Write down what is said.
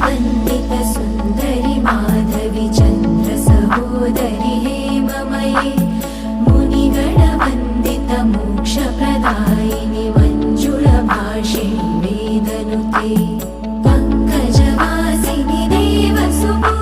वन्दित सुन्दरि माधवि चन्द्र सहोदरि हेममये मुनिगणवन्दित मोक्षप्रदायिनि मञ्जुळभाषिणि वेदनुते पङ्कजवासिनि देवसुपुत्रि